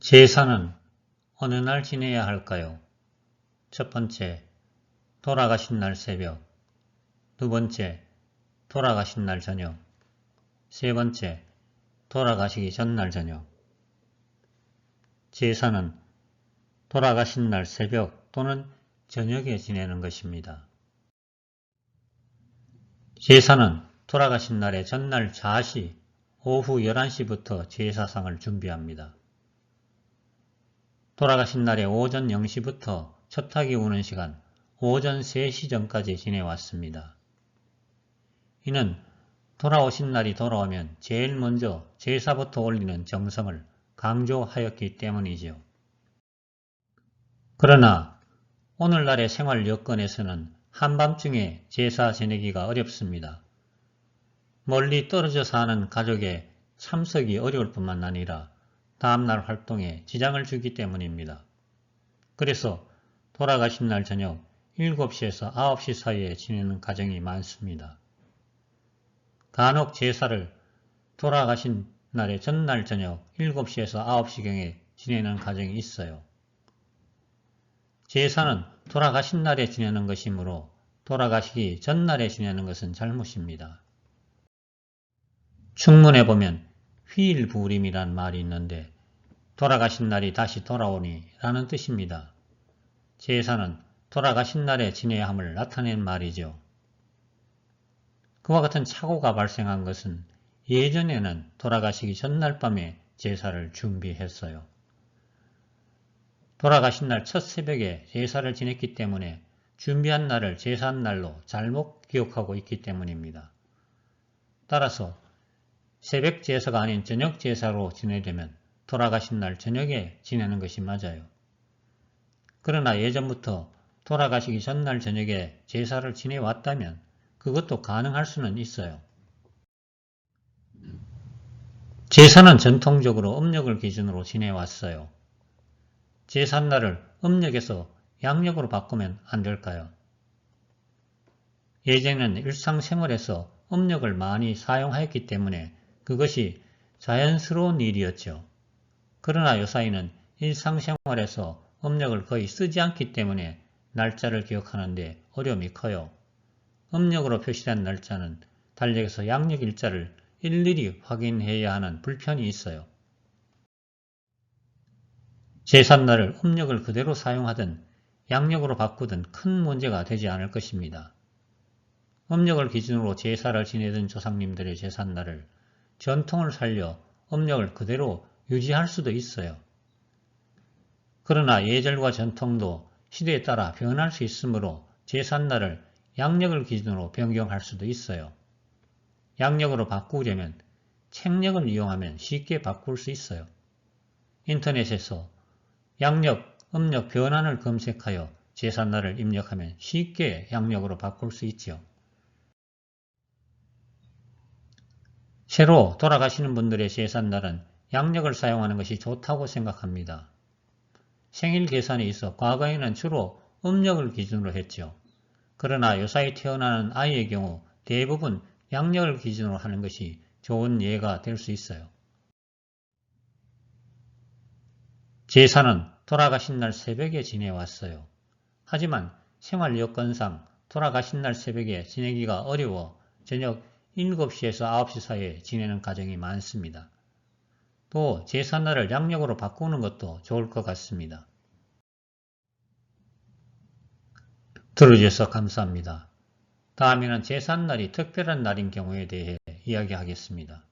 제사는 어느 날 지내야 할까요? 첫 번째, 돌아가신 날 새벽. 두 번째, 돌아가신 날 저녁. 세 번째, 돌아가시기 전날 저녁. 제사는 돌아가신 날 새벽 또는 저녁에 지내는 것입니다. 제사는 돌아가신 날의 전날 자시 오후 11시부터 제사상을 준비합니다. 돌아가신 날의 오전 0시부터 첫 닭이 우는 시간 오전 3시 전까지 지내왔습니다. 이는 돌아오신 날이 돌아오면 제일 먼저 제사부터 올리는 정성을 강조하였기 때문이지요. 그러나 오늘날의 생활 여건에서는 한밤중에 제사 지내기가 어렵습니다. 멀리 떨어져 사는 가족의 참석이 어려울 뿐만 아니라 다음날 활동에 지장을 주기 때문입니다. 그래서 돌아가신 날 저녁 7시에서 9시 사이에 지내는 가정이 많습니다. 간혹 제사를 돌아가신 날의 전날 저녁 7시에서 9시경에 지내는 가정이 있어요. 제사는 돌아가신 날에 지내는 것이므로 돌아가시기 전날에 지내는 것은 잘못입니다. 충문에 보면 휘일부림이란 말이 있는데 돌아가신 날이 다시 돌아오니 라는 뜻입니다. 제사는 돌아가신 날에 지내야 함을 나타낸 말이죠. 그와 같은 착오가 발생한 것은 예전에는 돌아가시기 전날 밤에 제사를 준비했어요. 돌아가신 날 첫 새벽에 제사를 지냈기 때문에 준비한 날을 제사한 날로 잘못 기억하고 있기 때문입니다. 따라서 새벽 제사가 아닌 저녁 제사로 지내려면 돌아가신 날 저녁에 지내는 것이 맞아요. 그러나 예전부터 돌아가시기 전날 저녁에 제사를 지내왔다면 그것도 가능할 수는 있어요. 제사는 전통적으로 음력을 기준으로 지내왔어요. 제삿날을 음력에서 양력으로 바꾸면 안 될까요? 예전에는 일상생활에서 음력을 많이 사용하였기 때문에 그것이 자연스러운 일이었죠. 그러나 요사이는 일상생활에서 음력을 거의 쓰지 않기 때문에 날짜를 기억하는데 어려움이 커요. 음력으로 표시된 날짜는 달력에서 양력 일자를 일일이 확인해야 하는 불편이 있어요. 제삿날을 음력을 그대로 사용하든 양력으로 바꾸든 큰 문제가 되지 않을 것입니다. 음력을 기준으로 제사를 지내던 조상님들의 제삿날을 전통을 살려 음력을 그대로 유지할 수도 있어요. 그러나 예절과 전통도 시대에 따라 변할 수 있으므로 제삿날을 양력을 기준으로 변경할 수도 있어요. 양력으로 바꾸려면 책력을 이용하면 쉽게 바꿀 수 있어요. 인터넷에서 양력, 음력 변환을 검색하여 제삿날을 입력하면 쉽게 양력으로 바꿀 수 있죠. 새로 돌아가시는 분들의 제삿날은 양력을 사용하는 것이 좋다고 생각합니다. 생일 계산에 있어 과거에는 주로 음력을 기준으로 했죠. 그러나 요사이 태어나는 아이의 경우 대부분 양력을 기준으로 하는 것이 좋은 예가 될 수 있어요. 제사는 돌아가신 날 새벽에 지내왔어요. 하지만 생활 여건상 돌아가신 날 새벽에 지내기가 어려워 저녁 7시에서 9시 사이에 지내는 가정이 많습니다. 또 제삿날을 양력으로 바꾸는 것도 좋을 것 같습니다. 들어주셔서 감사합니다. 다음에는 제삿날이 특별한 날인 경우에 대해 이야기하겠습니다.